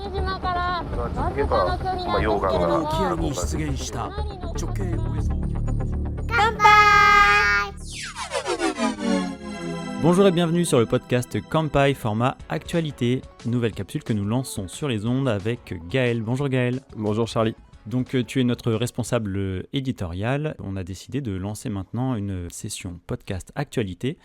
沖合に出現した直径およそBonjour et bienvenue sur le podcast Kampai format actualité, nouvelle capsule que nous lançons sur les ondes avec Gaël. Bonjour Gaël. Bonjour Charlie. Donc tu es notre responsable éditorial. On a décidé de lancer maintenant une session podcast actualité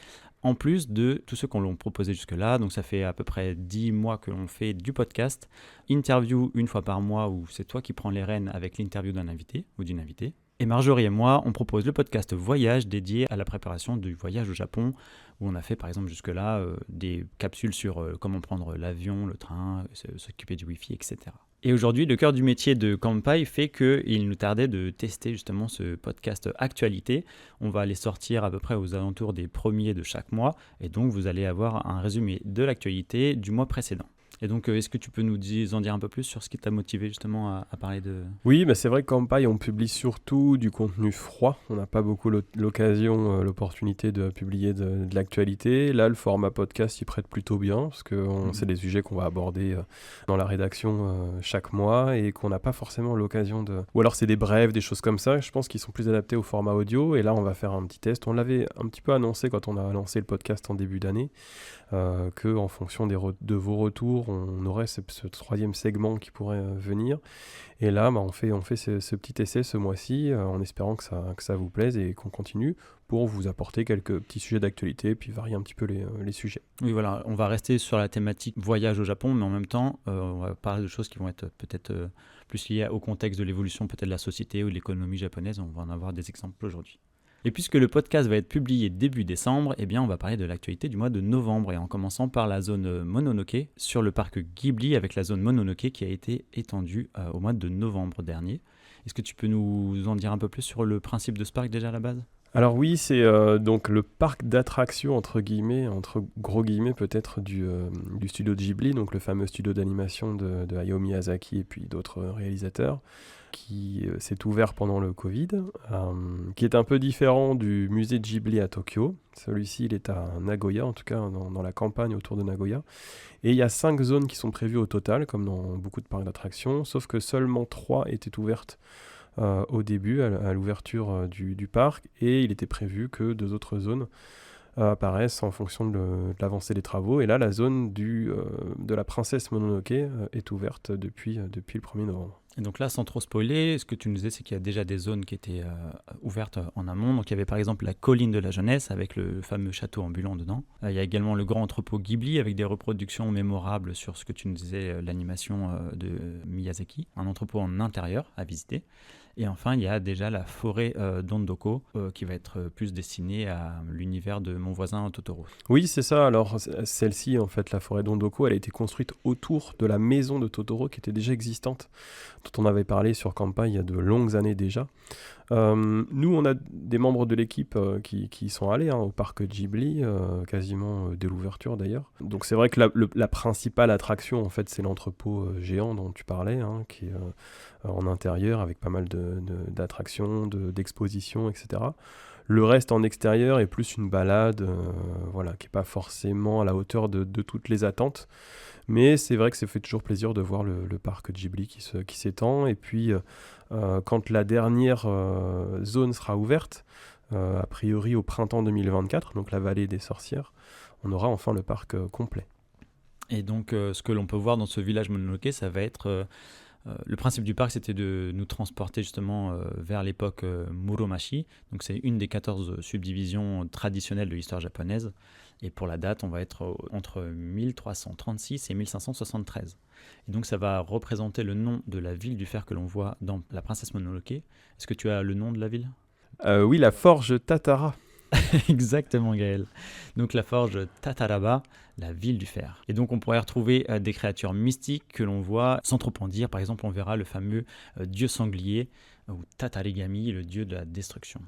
en plus de tous ceux qu'on l'a proposé jusque-là. Donc ça fait à peu près 10 mois que l'on fait du podcast. Interview une fois par mois où c'est toi qui prends les rênes avec l'interview d'un invité ou d'une invitée. Et Marjorie et moi, on propose le podcast Voyage dédié à la préparation du voyage au Japon, où on a fait par exemple jusque-là des capsules sur comment prendre l'avion, le train, s'occuper du Wi-Fi, etc. Et aujourd'hui, le cœur du métier de Kampai fait qu'il nous tardait de tester justement ce podcast actualité. On va les sortir à peu près aux alentours des premiers de chaque mois, et donc vous allez avoir un résumé de l'actualité du mois précédent. Et donc, est-ce que tu peux nous en dire un peu plus sur ce qui t'a motivé justement à parler de... Oui, mais c'est vrai que Kampai, on publie surtout du contenu froid. On n'a pas beaucoup l'opportunité de publier de l'actualité. Là, le format podcast, il prête plutôt bien, parce que c'est des sujets qu'on va aborder dans la rédaction chaque mois et qu'on n'a pas forcément l'occasion de... Ou alors c'est des brèves, des choses comme ça, je pense qu'ils sont plus adaptés au format audio. Et là, on va faire un petit test. On l'avait un petit peu annoncé quand on a lancé le podcast en début d'année, qu'en fonction de vos retours, on aurait ce troisième segment qui pourrait venir. Et là, on fait ce petit essai ce mois-ci en espérant que ça vous plaise et qu'on continue pour vous apporter quelques petits sujets d'actualité et puis varier un petit peu les sujets. Oui, voilà, on va rester sur la thématique voyage au Japon, mais en même temps, on va parler de choses qui vont être peut-être plus liées au contexte de l'évolution peut-être de la société ou de l'économie japonaise. On va en avoir des exemples aujourd'hui. Et puisque le podcast va être publié début décembre, eh bien on va parler de l'actualité du mois de novembre, et en commençant par la zone Mononoke, sur le parc Ghibli avec la zone Mononoke qui a été étendue au mois de novembre dernier. Est-ce que tu peux nous en dire un peu plus sur le principe de ce parc déjà à la base ? Alors oui, c'est donc le parc d'attractions entre gros guillemets peut-être du studio de Ghibli, donc le fameux studio d'animation de Hayao Miyazaki et puis d'autres réalisateurs, qui s'est ouvert pendant le Covid, qui est un peu différent du musée de Ghibli à Tokyo. Celui-ci, il est à Nagoya, en tout cas dans la campagne autour de Nagoya. Et il y a 5 zones qui sont prévues au total, comme dans beaucoup de parcs d'attractions, sauf que seulement 3 étaient ouvertes au début, à l'ouverture du parc, et il était prévu que 2 autres zones apparaissent en fonction de l'avancée des travaux. Et là, la zone de la princesse Mononoke est ouverte depuis le 1er novembre. Et donc là, sans trop spoiler, ce que tu nous disais, c'est qu'il y a déjà des zones qui étaient ouvertes en amont. Donc il y avait par exemple la colline de la jeunesse avec le fameux château ambulant dedans. Il y a également le grand entrepôt Ghibli avec des reproductions mémorables sur ce que tu nous disais, l'animation de Miyazaki. Un entrepôt en intérieur à visiter. Et enfin, il y a déjà la forêt d'Ondoko qui va être plus destinée à l'univers de Mon voisin Totoro. Oui, c'est ça. Alors, celle-ci, en fait, la forêt d'Ondoko, elle a été construite autour de la maison de Totoro qui était déjà existante, dont on avait parlé sur Kampai il y a de longues années déjà. Nous, on a des membres de l'équipe qui sont allés au parc Ghibli, quasiment dès l'ouverture d'ailleurs. Donc c'est vrai que la principale attraction, en fait, c'est l'entrepôt géant dont tu parlais, qui est en intérieur avec pas mal d'attractions, d'expositions, etc. Le reste en extérieur est plus une balade, qui n'est pas forcément à la hauteur de toutes les attentes. Mais c'est vrai que ça fait toujours plaisir de voir le parc Ghibli qui s'étend. Et puis, quand la dernière zone sera ouverte, a priori au printemps 2024, donc la vallée des sorcières, on aura enfin le parc complet. Et donc, ce que l'on peut voir dans ce village Mononoke, ça va être... le principe du parc, c'était de nous transporter justement vers l'époque Muromachi. Donc c'est une des 14 subdivisions traditionnelles de l'histoire japonaise. Et pour la date, on va être entre 1336 et 1573. Et donc ça va représenter le nom de la ville du fer que l'on voit dans La Princesse Mononoke. Est-ce que tu as le nom de la ville ? Oui, la forge Tatara. Exactement, Gaël. Donc la forge Tataraba, la ville du fer. Et donc on pourrait retrouver des créatures mystiques que l'on voit, sans trop en dire. Par exemple, on verra le fameux dieu sanglier, ou Tatarigami, le dieu de la destruction.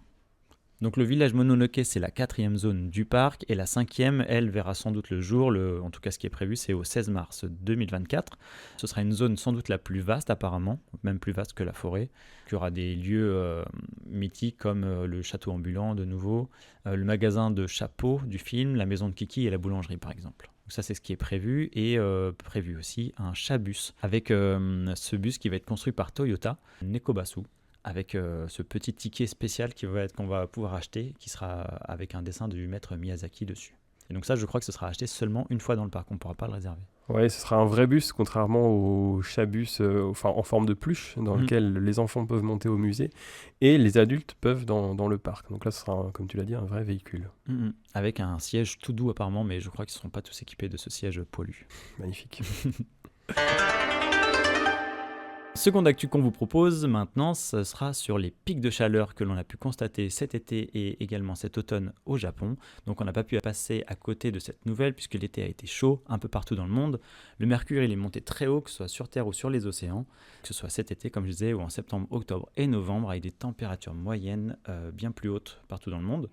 Donc le village Mononoke, c'est la 4e zone du parc, et la 5e, elle, verra sans doute le jour, en tout cas ce qui est prévu, c'est au 16 mars 2024. Ce sera une zone sans doute la plus vaste apparemment, même plus vaste que la forêt, qui aura des lieux mythiques comme le château ambulant de nouveau, le magasin de chapeaux du film, la maison de Kiki et la boulangerie par exemple. Donc ça, c'est ce qui est prévu. Et prévu aussi un Chabus, avec ce bus qui va être construit par Toyota, Nekobasu, avec ce petit ticket spécial qu'on va pouvoir acheter, qui sera avec un dessin du maître Miyazaki dessus. Et donc ça, je crois que ce sera acheté seulement une fois dans le parc, on ne pourra pas le réserver. Ouais, ce sera un vrai bus, contrairement au Chabus en forme de pluche, dans lequel les enfants peuvent monter au musée, et les adultes peuvent dans le parc. Donc là, ce sera, comme tu l'as dit, un vrai véhicule. Avec un siège tout doux apparemment, mais je crois qu'ils ne seront pas tous équipés de ce siège poilu. Magnifique. Seconde actu qu'on vous propose maintenant, ce sera sur les pics de chaleur que l'on a pu constater cet été et également cet automne au Japon. Donc on n'a pas pu passer à côté de cette nouvelle puisque l'été a été chaud un peu partout dans le monde. Le mercure il est monté très haut, que ce soit sur Terre ou sur les océans, que ce soit cet été comme je disais ou en septembre, octobre et novembre avec des températures moyennes bien plus hautes partout dans le monde.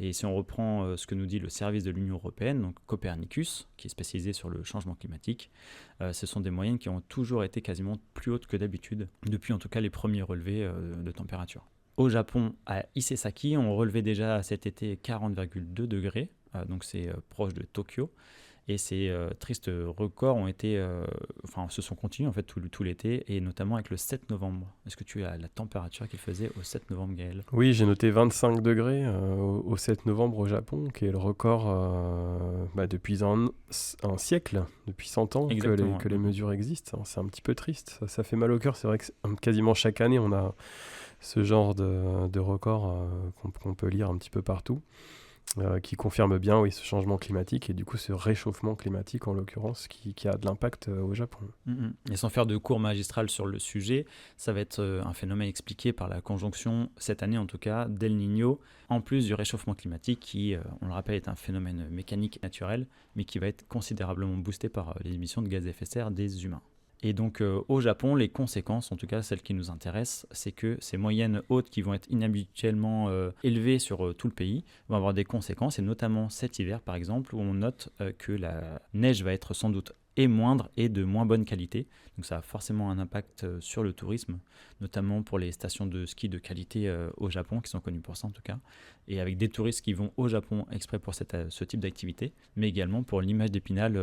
Et si on reprend ce que nous dit le service de l'Union européenne, donc Copernicus, qui est spécialisé sur le changement climatique, ce sont des moyennes qui ont toujours été quasiment plus hautes que d'habitude, depuis en tout cas les premiers relevés de température. Au Japon, à Ise-Saki, on relevait déjà cet été 40,2 degrés, donc c'est proche de Tokyo. Et ces tristes records se sont continués en fait tout l'été, et notamment avec le 7 novembre. Est-ce que tu as la température qu'il faisait au 7 novembre, Gaël ? Oui, j'ai noté 25 degrés au 7 novembre au Japon, qui est le record depuis un siècle, depuis 100 ans que les mesures existent. C'est un petit peu triste, ça fait mal au cœur. C'est vrai que quasiment chaque année, on a ce genre de record qu'on peut lire un petit peu partout. Qui confirme bien ce changement climatique et du coup ce réchauffement climatique en l'occurrence qui a de l'impact au Japon. Et sans faire de cours magistral sur le sujet, ça va être un phénomène expliqué par la conjonction, cette année en tout cas, d'El Niño, en plus du réchauffement climatique qui, on le rappelle, est un phénomène mécanique naturel, mais qui va être considérablement boosté par les émissions de gaz à effet de serre des humains. Et donc au Japon, les conséquences, en tout cas celles qui nous intéressent, c'est que ces moyennes hautes qui vont être inhabituellement élevées sur tout le pays vont avoir des conséquences, et notamment cet hiver par exemple, où on note que la neige va être sans doute moindre et de moins bonne qualité. Donc ça a forcément un impact sur le tourisme, notamment pour les stations de ski de qualité au Japon, qui sont connues pour ça en tout cas, et avec des touristes qui vont au Japon exprès pour ce type d'activité, mais également pour l'image d'Épinal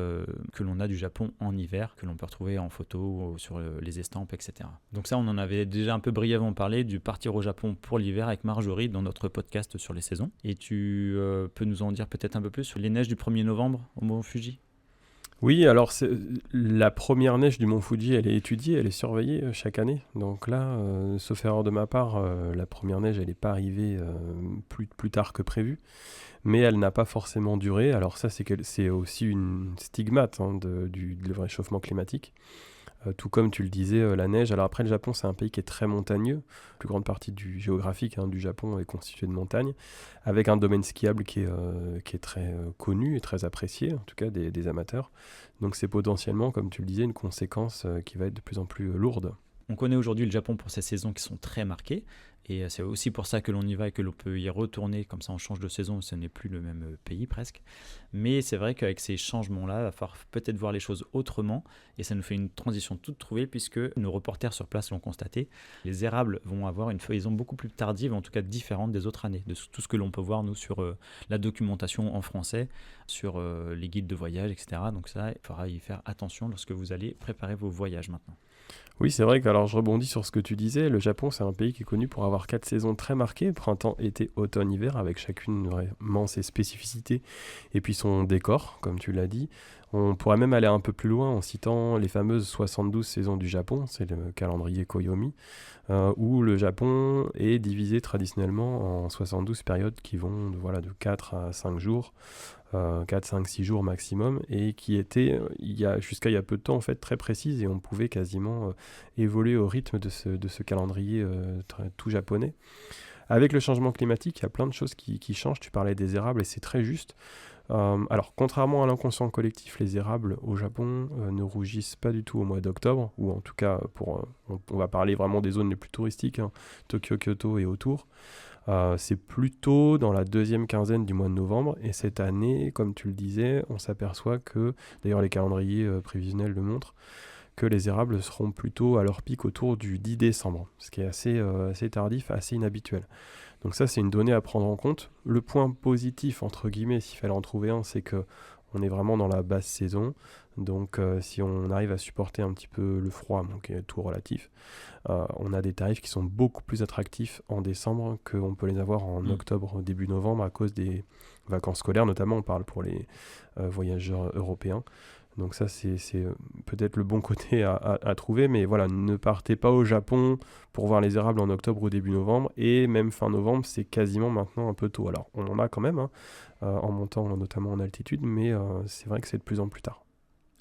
que l'on a du Japon en hiver, que l'on peut retrouver en photo, sur les estampes, etc. Donc ça, on en avait déjà un peu brièvement parlé du partir au Japon pour l'hiver avec Marjorie dans notre podcast sur les saisons. Et tu peux nous en dire peut-être un peu plus sur les neiges du 1er novembre au Mont Fuji ? Oui, alors la première neige du Mont Fuji, elle est étudiée, elle est surveillée chaque année. Donc là, sauf erreur de ma part, la première neige, elle n'est pas arrivée plus tard que prévu. Mais elle n'a pas forcément duré. Alors ça, c'est aussi une stigmate du réchauffement climatique. Tout comme tu le disais, la neige. Alors après, le Japon, c'est un pays qui est très montagneux. La plus grande partie géographique du Japon est constituée de montagnes, avec un domaine skiable qui est très connu et très apprécié, en tout cas des amateurs. Donc c'est potentiellement, comme tu le disais, une conséquence qui va être de plus en plus lourde. On connaît aujourd'hui le Japon pour ses saisons qui sont très marquées, et c'est aussi pour ça que l'on y va et que l'on peut y retourner, comme ça on change de saison, ce n'est plus le même pays presque. Mais c'est vrai qu'avec ces changements-là, il va falloir peut-être voir les choses autrement, et ça nous fait une transition toute trouvée, puisque nos reporters sur place l'ont constaté, les érables vont avoir une feuillaison beaucoup plus tardive, en tout cas différente des autres années, de tout ce que l'on peut voir nous sur la documentation en français, sur les guides de voyage, etc. Donc ça, il faudra y faire attention lorsque vous allez préparer vos voyages maintenant. Oui, c'est vrai que, alors je rebondis sur ce que tu disais, le Japon c'est un pays qui est connu pour avoir 4 saisons très marquées, printemps, été, automne, hiver, avec chacune vraiment ses spécificités et puis son décor, comme tu l'as dit. On pourrait même aller un peu plus loin en citant les fameuses 72 saisons du Japon, c'est le calendrier Koyomi, où le Japon est divisé traditionnellement en 72 périodes qui vont de 4 à 5 jours, 4, 5, 6 jours maximum, et qui étaient, jusqu'à il y a peu de temps, en fait, très précises, et on pouvait quasiment évoluer au rythme de ce calendrier tout japonais. Avec le changement climatique, il y a plein de choses qui changent. Tu parlais des érables, et c'est très juste. Alors, contrairement à l'inconscient collectif, les érables au Japon ne rougissent pas du tout au mois d'octobre, ou en tout cas, on va parler vraiment des zones les plus touristiques, Tokyo, Kyoto et autour. C'est plutôt dans la deuxième quinzaine du mois de novembre, et cette année, comme tu le disais, on s'aperçoit que, d'ailleurs les calendriers prévisionnels le montrent, que les érables seront plutôt à leur pic autour du 10 décembre, ce qui est assez tardif, assez inhabituel. Donc ça, c'est une donnée à prendre en compte. Le point positif, entre guillemets, s'il fallait en trouver un, c'est que On est vraiment dans la basse saison, donc si on arrive à supporter un petit peu le froid, donc tout relatif, on a des tarifs qui sont beaucoup plus attractifs en décembre qu'on peut les avoir en octobre, début novembre, à cause des vacances scolaires, notamment on parle pour les voyageurs européens. Donc ça, c'est peut-être le bon côté à trouver, mais voilà, ne partez pas au Japon pour voir les érables en octobre ou début novembre, et même fin novembre, c'est quasiment maintenant un peu tôt. Alors, on en a quand même, en montant notamment en altitude, mais c'est vrai que c'est de plus en plus tard.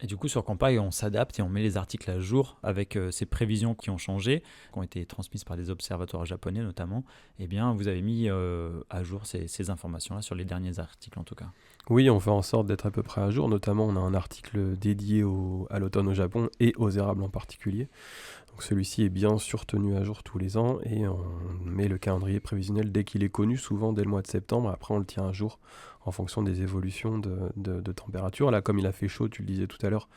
Et du coup, sur Campai, on s'adapte et on met les articles à jour avec ces prévisions qui ont changé, qui ont été transmises par des observatoires japonais notamment. Eh bien, vous avez mis à jour ces informations-là sur les derniers articles en tout cas. Oui, on fait en sorte d'être à peu près à jour. Notamment, on a un article dédié à l'automne au Japon et aux érables en particulier. Donc celui-ci est bien sûr tenu à jour tous les ans et on met le calendrier prévisionnel dès qu'il est connu, souvent dès le mois de septembre. Après, on le tient à jour en fonction des évolutions de température. Là, comme il a fait chaud, tu le disais tout à l'heure,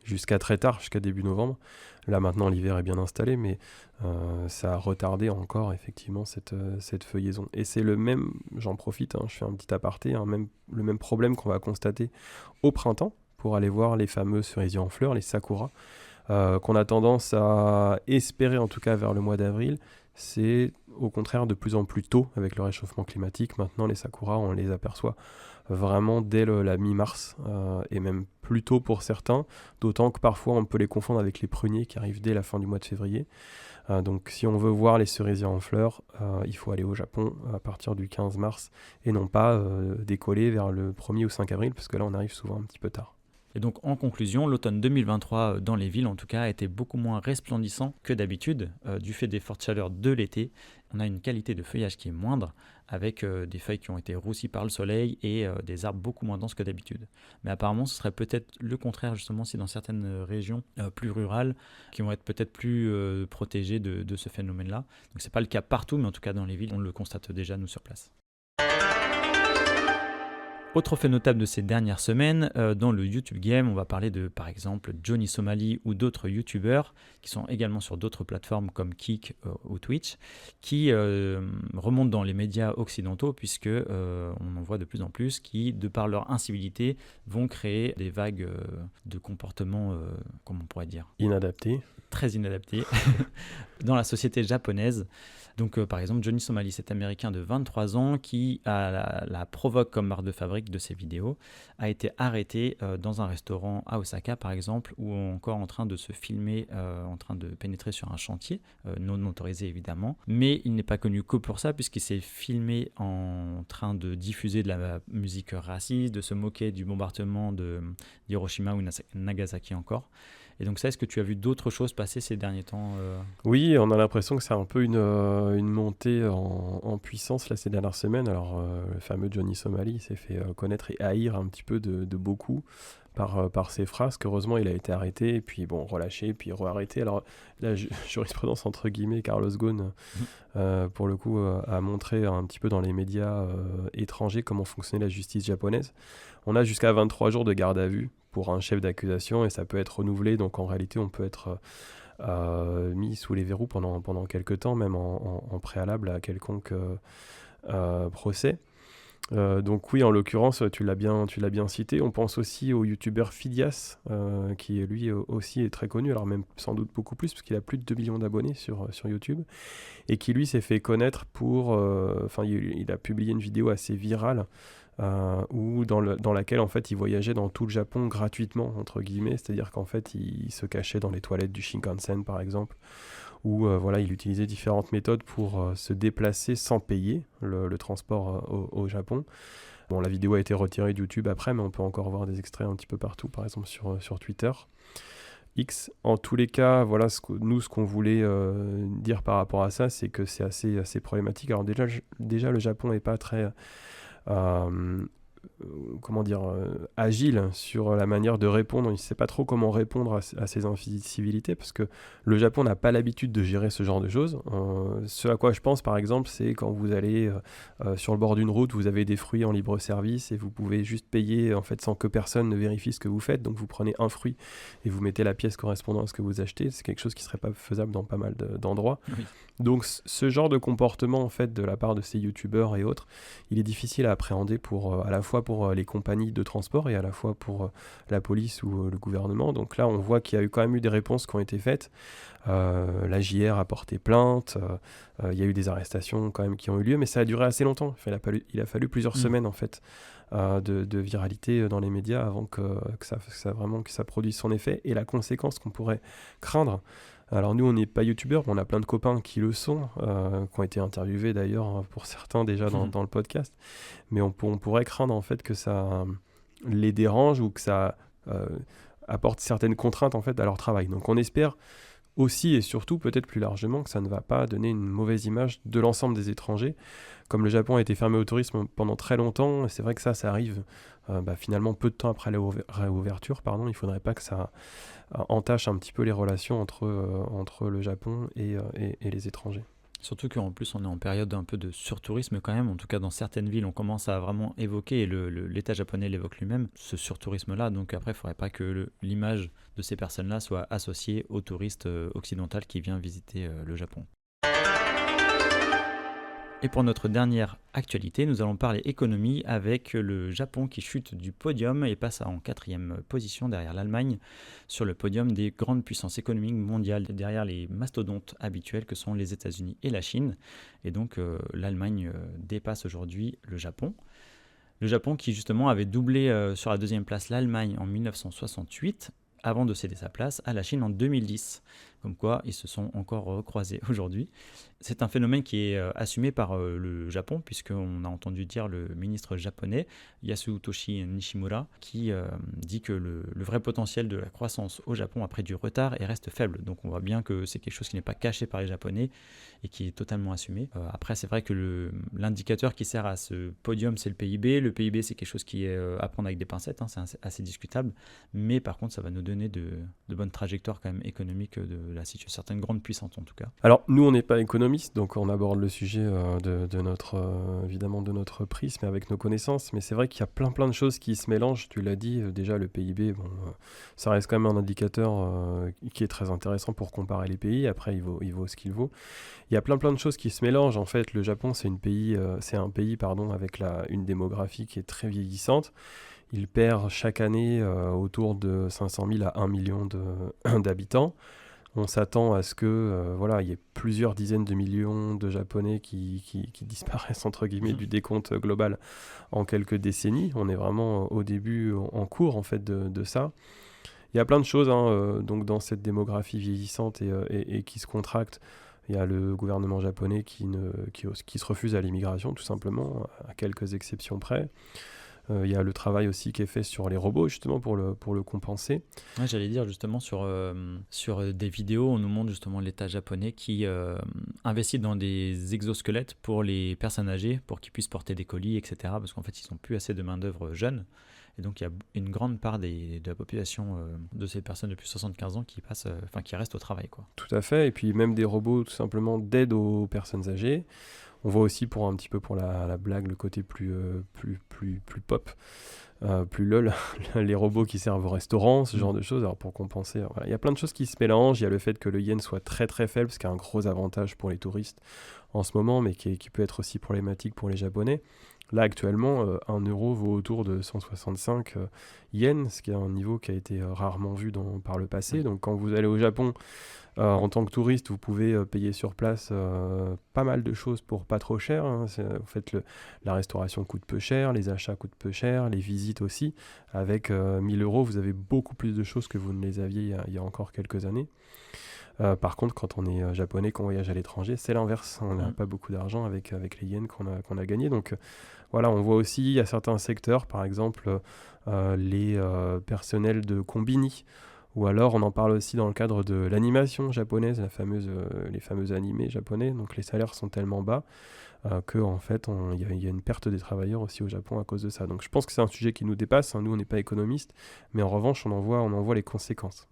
jusqu'à très tard, jusqu'à début novembre. Là, maintenant, l'hiver est bien installé, mais ça a retardé encore, effectivement, cette feuillaison. Et c'est le même, j'en profite, je fais un petit aparté, le même problème qu'on va constater au printemps, pour aller voir les fameux cerisiers en fleurs, les sakuras, qu'on a tendance à espérer, en tout cas vers le mois d'avril. C'est au contraire de plus en plus tôt avec le réchauffement climatique. Maintenant, les sakuras, on les aperçoit vraiment dès la mi-mars, et même plus tôt pour certains, d'autant que parfois on peut les confondre avec les pruniers qui arrivent dès la fin du mois de février. Donc si on veut voir les cerisiers en fleurs, il faut aller au Japon à partir du 15 mars et non pas décoller vers le 1er ou 5 avril, parce que là on arrive souvent un petit peu tard. Et donc en conclusion, l'automne 2023 dans les villes en tout cas a été beaucoup moins resplendissant que d'habitude du fait des fortes chaleurs de l'été. On a une qualité de feuillage qui est moindre avec des feuilles qui ont été roussies par le soleil et des arbres beaucoup moins denses que d'habitude. Mais apparemment ce serait peut-être le contraire justement si dans certaines régions plus rurales qui vont être peut-être plus protégées de ce phénomène-là. Donc c'est pas le cas partout, mais en tout cas dans les villes on le constate déjà nous sur place. Autre fait notable de ces dernières semaines, dans le YouTube Game, on va parler de par exemple Johnny Somali ou d'autres YouTubeurs qui sont également sur d'autres plateformes comme Kick ou Twitch, qui remontent dans les médias occidentaux puisque on en voit de plus en plus qui, de par leur incivilité, vont créer des vagues de comportements, comment on pourrait dire, Inadaptés. Très inadaptés dans la société japonaise. Donc par exemple Johnny Somali, cet américain de 23 ans qui la provoque comme marque de fabrique de ses vidéos, a été arrêté dans un restaurant à Osaka par exemple, ou encore en train de se filmer, en train de pénétrer sur un chantier, non autorisé évidemment, mais il n'est pas connu que pour ça puisqu'il s'est filmé en train de diffuser de la musique raciste, de se moquer du bombardement d'Hiroshima ou Nagasaki encore. Et donc ça, est-ce que tu as vu d'autres choses passer ces derniers temps Oui, on a l'impression que c'est un peu une montée en puissance là, ces dernières semaines. Alors, le fameux Johnny Somali s'est fait connaître et haïr un petit peu de beaucoup par ses phrases, qu'heureusement il a été arrêté, et puis bon, relâché, puis re-arrêté. Alors la jurisprudence entre guillemets, Carlos Ghosn, pour le coup, a montré un petit peu dans les médias étrangers comment fonctionnait la justice japonaise. On a jusqu'à 23 jours de garde à vue pour un chef d'accusation, et ça peut être renouvelé, donc en réalité on peut être mis sous les verrous pendant quelques temps, même en préalable à quelconque procès. Donc oui, en l'occurrence, tu l'as bien cité. On pense aussi au youtubeur Phidias, qui lui aussi est très connu, alors même sans doute beaucoup plus, parce qu'il a plus de 2 millions d'abonnés sur YouTube, et qui lui s'est fait connaître pour... il a publié une vidéo assez virale, dans laquelle en fait il voyageait dans tout le Japon gratuitement, entre guillemets, c'est-à-dire qu'en fait il se cachait dans les toilettes du Shinkansen par exemple, où il utilisait différentes méthodes pour se déplacer sans payer le transport au Japon. Bon, la vidéo a été retirée de YouTube après, mais on peut encore voir des extraits un petit peu partout, par exemple sur Twitter. X. En tous les cas, voilà ce qu'on voulait dire par rapport à ça, c'est que c'est assez problématique. Alors déjà le Japon n'est pas très... agile sur la manière de répondre. Il ne sait pas trop comment répondre à ces incivilités, parce que le Japon n'a pas l'habitude de gérer ce genre de choses. Ce à quoi je pense par exemple, c'est quand vous allez sur le bord d'une route, vous avez des fruits en libre service et vous pouvez juste payer en fait sans que personne ne vérifie ce que vous faites. Donc vous prenez un fruit et vous mettez la pièce correspondant à ce que vous achetez. C'est quelque chose qui ne serait pas faisable dans pas mal d'endroits. Oui. Donc ce genre de comportement en fait de la part de ces youtubeurs et autres, il est difficile à appréhender à la fois pour les compagnies de transport et à la fois pour la police ou le gouvernement. Donc là, on voit qu'il y a quand même eu des réponses qui ont été faites. La JR a porté plainte, il y a eu des arrestations quand même qui ont eu lieu, mais ça a duré assez longtemps. Il a fallu plusieurs semaines en fait de viralité dans les médias avant que ça produise son effet. Et la conséquence qu'on pourrait craindre, alors nous on n'est pas youtubeurs, on a plein de copains qui le sont, qui ont été interviewés d'ailleurs pour certains déjà dans le podcast, mais on pourrait craindre en fait que ça les dérange ou que ça apporte certaines contraintes en fait à leur travail. Donc on espère aussi et surtout, peut-être plus largement, que ça ne va pas donner une mauvaise image de l'ensemble des étrangers. Comme le Japon a été fermé au tourisme pendant très longtemps, et c'est vrai que ça arrive finalement peu de temps après la réouverture. Il ne faudrait pas que ça entache un petit peu les relations entre le Japon et les étrangers. Surtout qu'en plus on est en période un peu de surtourisme quand même, en tout cas dans certaines villes on commence à vraiment évoquer, et l'État japonais l'évoque lui-même, ce surtourisme-là, donc après il ne faudrait pas que l'image de ces personnes-là soit associée au touriste occidental qui vient visiter le Japon. Et pour notre dernière actualité, nous allons parler économie avec le Japon qui chute du podium et passe en 4e position derrière l'Allemagne sur le podium des grandes puissances économiques mondiales, derrière les mastodontes habituels que sont les États-Unis et la Chine. Et donc l'Allemagne dépasse aujourd'hui le Japon. Le Japon qui justement avait doublé sur la 2e place l'Allemagne en 1968 avant de céder sa place à la Chine en 2010. Comme quoi, ils se sont encore recroisés aujourd'hui. C'est un phénomène qui est assumé par le Japon, puisqu'on a entendu dire le ministre japonais, Yasutoshi Nishimura, qui dit que le vrai potentiel de la croissance au Japon a pris du retard et reste faible. Donc on voit bien que c'est quelque chose qui n'est pas caché par les Japonais et qui est totalement assumé. Après, c'est vrai que l'indicateur qui sert à ce podium, c'est le PIB. Le PIB, c'est quelque chose qui est à prendre avec des pincettes, c'est assez discutable. Mais par contre, ça va nous donner de bonnes trajectoires quand même économiques de la situation, certaines grandes puissances en tout cas. Alors nous on n'est pas économistes, donc on aborde le sujet évidemment de notre prisme avec nos connaissances, mais c'est vrai qu'il y a plein de choses qui se mélangent. Tu l'as dit, déjà le PIB, ça reste quand même un indicateur qui est très intéressant pour comparer les pays. Après il vaut ce qu'il vaut. Il y a plein de choses qui se mélangent. En fait, le Japon c'est un pays avec une démographie qui est très vieillissante. Il perd chaque année autour de 500 000 à 1 million d'habitants. On s'attend à ce que il y ait plusieurs dizaines de millions de Japonais qui disparaissent entre guillemets du décompte global en quelques décennies. On est vraiment au début, en cours en fait de ça. Il y a plein de choses donc dans cette démographie vieillissante et qui se contracte. Il y a le gouvernement japonais qui se refuse à l'immigration tout simplement, à quelques exceptions près. Il y a le travail aussi qui est fait sur les robots justement pour le compenser. Ouais, j'allais dire justement sur des vidéos, on nous montre justement l'État japonais qui investit dans des exosquelettes pour les personnes âgées, pour qu'ils puissent porter des colis, etc. Parce qu'en fait, ils n'ont plus assez de main-d'œuvre jeune. Et donc, il y a une grande part de la population de ces personnes depuis 75 ans qui restent au travail, quoi. Tout à fait. Et puis même des robots tout simplement d'aide aux personnes âgées. On voit aussi pour la blague le côté plus pop, plus lol, les robots qui servent au restaurant, ce genre de choses. Alors pour compenser, il y a plein de choses qui se mélangent. Il y a le fait que le yen soit très très faible, ce qui est un gros avantage pour les touristes en ce moment, mais qui peut être aussi problématique pour les Japonais. Là actuellement, 1 euro vaut autour de 165 yens, ce qui est un niveau qui a été rarement vu par le passé. Donc quand vous allez au Japon, en tant que touriste, vous pouvez payer sur place pas mal de choses pour pas trop cher. En fait, la restauration coûte peu cher, les achats coûtent peu cher, les visites aussi. Avec 1000 euros, vous avez beaucoup plus de choses que vous ne les aviez il y a encore quelques années. Par contre, quand on est japonais, qu'on voyage à l'étranger, c'est l'inverse. On n'a pas beaucoup d'argent avec les yens qu'on a gagnés. Donc voilà, on voit aussi, il y a certains secteurs, par exemple les personnels de combini. Ou alors, on en parle aussi dans le cadre de l'animation japonaise, les fameux animés japonais. Donc, les salaires sont tellement bas qu'en fait, il y a une perte des travailleurs aussi au Japon à cause de ça. Donc, je pense que c'est un sujet qui nous dépasse. Nous, on n'est pas économistes, mais en revanche, on en voit les conséquences.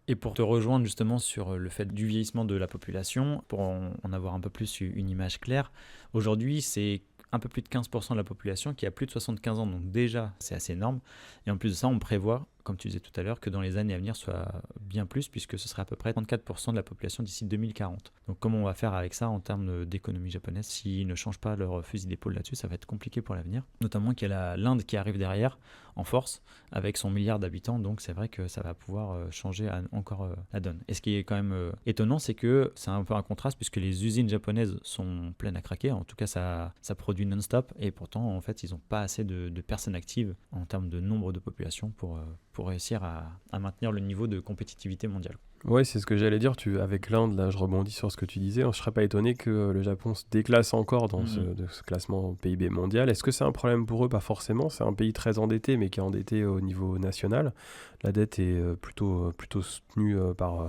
Et pour te rejoindre justement sur le fait du vieillissement de la population, pour en avoir un peu plus une image claire, aujourd'hui, c'est un peu plus de 15% de la population qui a plus de 75 ans. Donc déjà, c'est assez énorme. Et en plus de ça, on prévoit comme tu disais tout à l'heure, que dans les années à venir soit bien plus, puisque ce serait à peu près 34% de la population d'ici 2040. Donc comment on va faire avec ça en termes d'économie japonaise? S'ils ne changent pas leur fusil d'épaule là-dessus, ça va être compliqué pour l'avenir. Notamment qu'il y a l'Inde qui arrive derrière en force avec son milliard d'habitants, donc c'est vrai que ça va pouvoir changer encore la donne. Et ce qui est quand même étonnant, c'est que c'est un peu un contraste, puisque les usines japonaises sont pleines à craquer, en tout cas ça produit non-stop, et pourtant en fait ils n'ont pas assez de personnes actives en termes de nombre de population pour réussir à maintenir le niveau de compétitivité mondiale. Ouais, c'est ce que j'allais dire. Avec l'Inde, là, je rebondis sur ce que tu disais. Je ne serais pas étonné que le Japon se déclasse encore dans ce classement PIB mondial. Est-ce que c'est un problème pour eux? Pas forcément. C'est un pays très endetté, mais qui est endetté au niveau national. La dette est plutôt soutenue par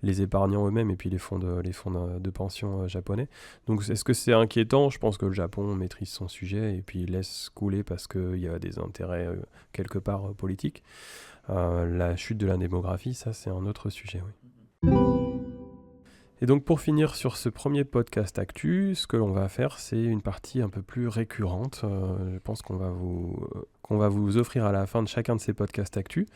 les épargnants eux-mêmes et puis les fonds de pension japonais. Donc, est-ce que c'est inquiétant? Je pense que le Japon maîtrise son sujet et puis il laisse couler parce qu'il y a des intérêts quelque part politiques. La chute de la démographie, ça c'est un autre sujet, oui. Et donc pour finir sur ce premier podcast actu, ce que l'on va faire, c'est une partie un peu plus récurrente. Je pense qu'on va vous offrir à la fin de chacun de ces podcasts actu.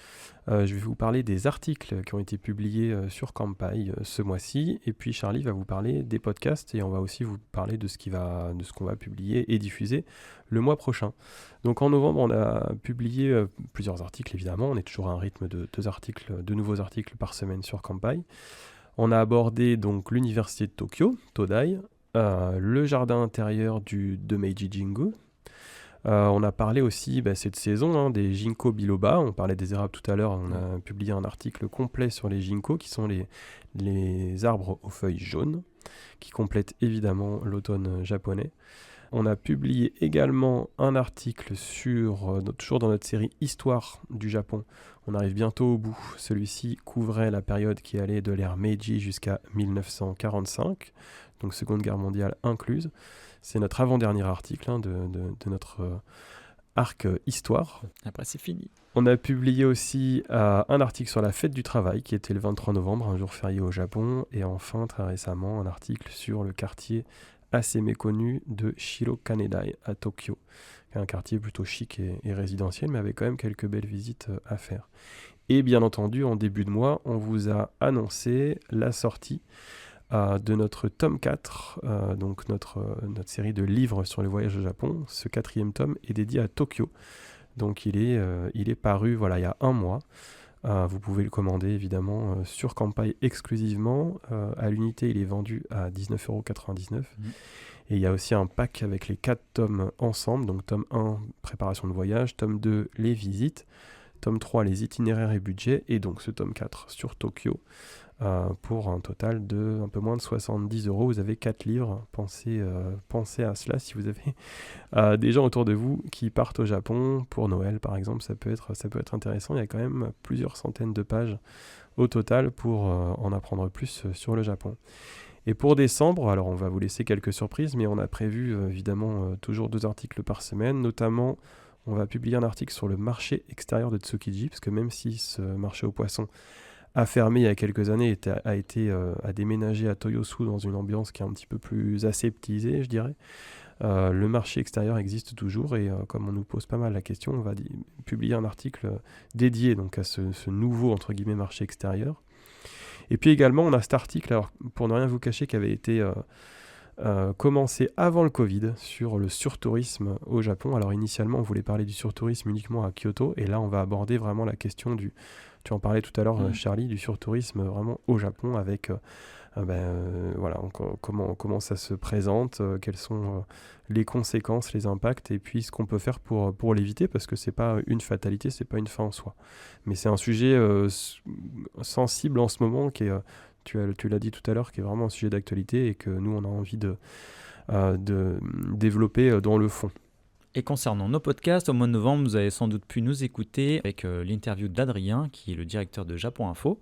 Je vais vous parler des articles qui ont été publiés sur Kanpai ce mois-ci, et puis Charlie va vous parler des podcasts, et on va aussi vous parler de ce qu'on va publier et diffuser le mois prochain. Donc en novembre, on a publié plusieurs articles, évidemment. On est toujours à un rythme de 2 nouveaux articles par semaine sur Kanpai. On a abordé donc l'université de Tokyo, Todai, le jardin intérieur de Meiji Jingu. On a parlé aussi cette saison des Ginkgo biloba. On parlait des érables tout à l'heure. On a publié un article complet sur les Ginkgo, qui sont les arbres aux feuilles jaunes, qui complètent évidemment l'automne japonais. On a publié également un article toujours dans notre série Histoire du Japon. On arrive bientôt au bout. Celui-ci couvrait la période qui allait de l'ère Meiji jusqu'à 1945, donc Seconde Guerre mondiale incluse. C'est notre avant-dernier article de notre arc Histoire. Après, c'est fini. On a publié aussi un article sur la fête du travail, qui était le 23 novembre, un jour férié au Japon. Et enfin, très récemment, un article sur le quartier assez méconnu de Shiro-Kanedai à Tokyo, qui est un quartier plutôt chic et résidentiel, mais avec quand même quelques belles visites à faire. Et bien entendu, en début de mois, on vous a annoncé la sortie de notre tome 4, donc notre série de livres sur les voyages au Japon. Ce 4e tome est dédié à Tokyo. Donc il est paru il y a un mois. Vous pouvez le commander évidemment sur Kanpai exclusivement. À l'unité, il est vendu à 19,99 €. Et il y a aussi un pack avec les 4 tomes ensemble. Donc tome 1, préparation de voyage. Tome 2, les visites. Tome 3, les itinéraires et budgets. Et donc ce tome 4 sur Tokyo. Pour un total de un peu moins de 70 €. Vous avez 4 livres. Pensez à cela si vous avez des gens autour de vous qui partent au Japon pour Noël par exemple. Ça peut être intéressant. Il y a quand même plusieurs centaines de pages au total pour en apprendre plus sur le Japon. Et pour décembre, alors on va vous laisser quelques surprises, mais on a prévu évidemment toujours 2 articles par semaine. Notamment, on va publier un article sur le marché extérieur de Tsukiji, parce que même si ce marché aux poissons a fermé il y a quelques années, a déménagé à Toyosu dans une ambiance qui est un petit peu plus aseptisée, je dirais. Le marché extérieur existe toujours, et comme on nous pose pas mal la question, on va publier un article dédié donc à ce nouveau entre guillemets marché extérieur. Et puis également, on a cet article, alors, pour ne rien vous cacher, qui avait été commencé avant le Covid sur le surtourisme au Japon. Alors initialement, on voulait parler du surtourisme uniquement à Kyoto, et là, on va aborder vraiment la question tu en parlais tout à l'heure, Charlie, du surtourisme vraiment au Japon, avec comment ça se présente, quelles sont les conséquences, les impacts, et puis ce qu'on peut faire pour l'éviter, parce que c'est pas une fatalité, c'est pas une fin en soi. Mais c'est un sujet sensible en ce moment, qui est, tu l'as dit tout à l'heure, qui est vraiment un sujet d'actualité, et que nous, on a envie de développer dans le fond. Et concernant nos podcasts, au mois de novembre, vous avez sans doute pu nous écouter avec l'interview d'Adrien, qui est le directeur de Japon Info,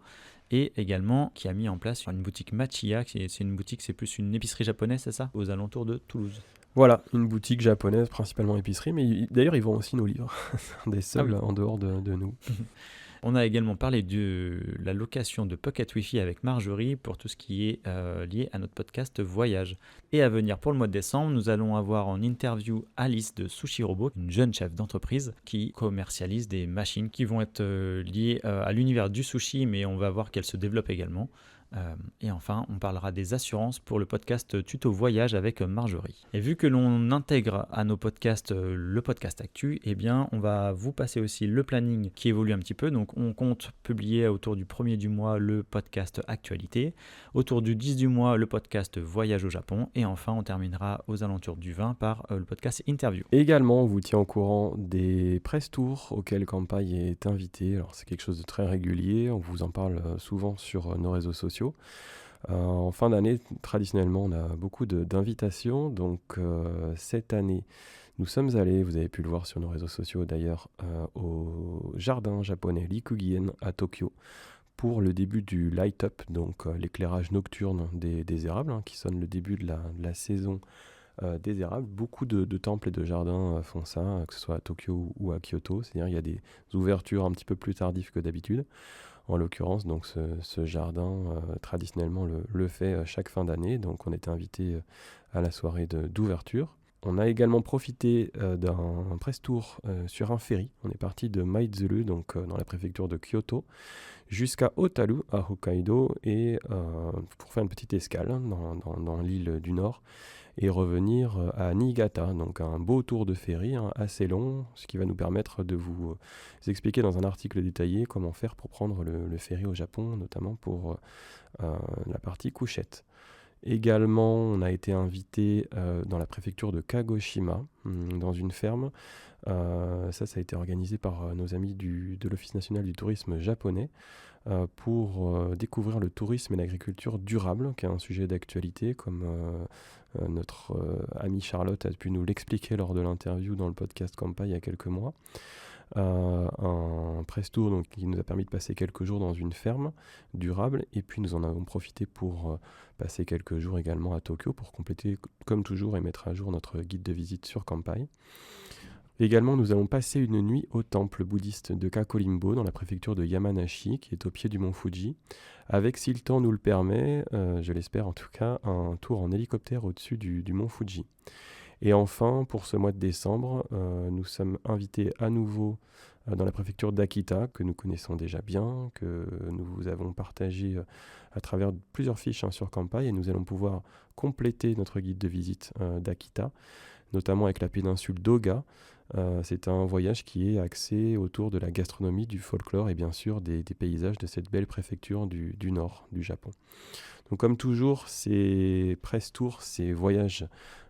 et également qui a mis en place une boutique Machiya. C'est plus une épicerie japonaise, c'est ça, aux alentours de Toulouse. Voilà, une boutique japonaise, principalement épicerie, mais d'ailleurs ils vendent aussi nos livres. C'est un des seuls en dehors de nous. On a également parlé de la location de Pocket Wi-Fi avec Marjorie pour tout ce qui est lié à notre podcast Voyage. Et à venir pour le mois de décembre, nous allons avoir en interview Alice de Sushi Robot, une jeune chef d'entreprise qui commercialise des machines qui vont être liées à l'univers du sushi, mais on va voir qu'elle se développe également. Et enfin, on parlera des assurances pour le podcast Tuto Voyage avec Marjorie. Et vu que l'on intègre à nos podcasts le podcast Actu, eh bien, on va vous passer aussi le planning qui évolue un petit peu. Donc, on compte publier autour du 1er du mois le podcast Actualité, autour du 10 du mois le podcast Voyage au Japon, et enfin, on terminera aux alentours du 20 par le podcast Interview. Également, on vous tient au courant des press tours auxquels Kanpai est invité. Alors, c'est quelque chose de très régulier. On vous en parle souvent sur nos réseaux sociaux. En fin d'année, traditionnellement, on a beaucoup d'invitations. Donc, cette année, nous sommes allés, vous avez pu le voir sur nos réseaux sociaux d'ailleurs, au jardin japonais Rikugien à Tokyo pour le début du light up, donc l'éclairage nocturne des érables, qui sonne le début de la saison des érables. Beaucoup de temples et de jardins font ça, que ce soit à Tokyo ou à Kyoto. C'est-à-dire il y a des ouvertures un petit peu plus tardives que d'habitude. En l'occurrence, donc ce jardin, traditionnellement, le fait chaque fin d'année. Donc, on était invité à la soirée d'ouverture. On a également profité d'un press tour sur un ferry. On est parti de Maizuru, donc dans la préfecture de Kyoto, jusqu'à Otaru, à Hokkaido, et pour faire une petite escale dans l'île du Nord, et revenir à Niigata, donc un beau tour de ferry assez long, ce qui va nous permettre de vous expliquer dans un article détaillé comment faire pour prendre le ferry au Japon, notamment pour la partie couchette. Également, on a été invité dans la préfecture de Kagoshima, dans une ferme. Ça a été organisé par nos amis de l'Office national du tourisme japonais pour découvrir le tourisme et l'agriculture durable, qui est un sujet d'actualité, comme notre amie Charlotte a pu nous l'expliquer lors de l'interview dans le podcast Kanpai il y a quelques mois. Un press tour donc, qui nous a permis de passer quelques jours dans une ferme durable, et puis nous en avons profité pour passer quelques jours également à Tokyo pour compléter comme toujours et mettre à jour notre guide de visite sur Kanpai. Également, nous allons passer une nuit au temple bouddhiste de Kakorimbo dans la préfecture de Yamanashi, qui est au pied du mont Fuji, avec, si le temps nous le permet, je l'espère en tout cas, un tour en hélicoptère au-dessus du mont Fuji. Et enfin, pour ce mois de décembre, nous sommes invités à nouveau dans la préfecture d'Akita, que nous connaissons déjà bien, que nous vous avons partagé à travers plusieurs fiches sur Kanpai, et nous allons pouvoir compléter notre guide de visite d'Akita, notamment avec la péninsule d'Oga. C'est un voyage qui est axé autour de la gastronomie, du folklore et bien sûr des paysages de cette belle préfecture du nord du Japon. Donc comme toujours, ces press tours, ces voyages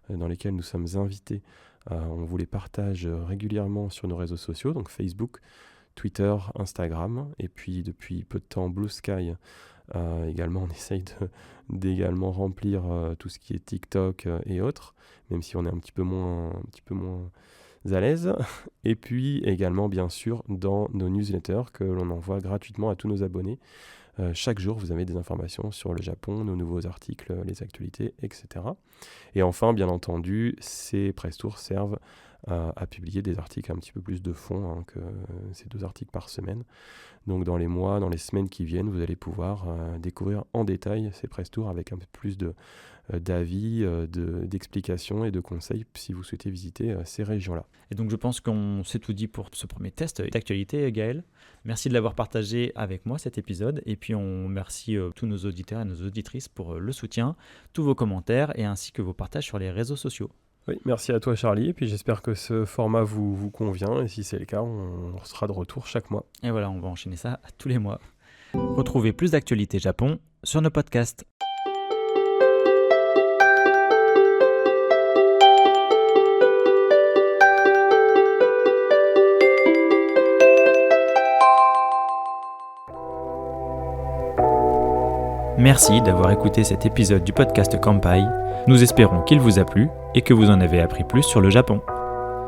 dans lesquels nous sommes invités, on vous les partage régulièrement sur nos réseaux sociaux, donc Facebook, Twitter, Instagram, et puis depuis peu de temps Blue Sky. Également, on essaye d'également remplir tout ce qui est TikTok et autres, même si on est un petit peu moins à l'aise. Et puis également, bien sûr, dans nos newsletters que l'on envoie gratuitement à tous nos abonnés. Chaque jour, vous avez des informations sur le Japon, nos nouveaux articles, les actualités, etc. Et enfin, bien entendu, ces press tours servent à publier des articles un petit peu plus de fond que ces 2 articles par semaine. Donc dans les mois, dans les semaines qui viennent, vous allez pouvoir découvrir en détail ces press tours avec un peu plus d'avis, d'explications et de conseils si vous souhaitez visiter ces régions-là. Et donc je pense qu'on s'est tout dit pour ce premier test d'actualité, Gaël. Merci de l'avoir partagé avec moi cet épisode, et puis on remercie tous nos auditeurs et nos auditrices pour le soutien, tous vos commentaires et ainsi que vos partages sur les réseaux sociaux. Oui, merci à toi Charlie, et puis j'espère que ce format vous convient, et si c'est le cas, on sera de retour chaque mois. Et voilà, on va enchaîner ça tous les mois. Retrouvez plus d'actualités Japon sur nos podcasts. Merci d'avoir écouté cet épisode du podcast Kanpai. Nous espérons qu'il vous a plu et que vous en avez appris plus sur le Japon.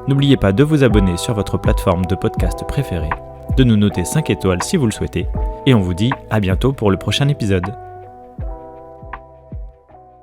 N'oubliez pas de vous abonner sur votre plateforme de podcast préférée, de nous noter 5 étoiles si vous le souhaitez, et on vous dit à bientôt pour le prochain épisode.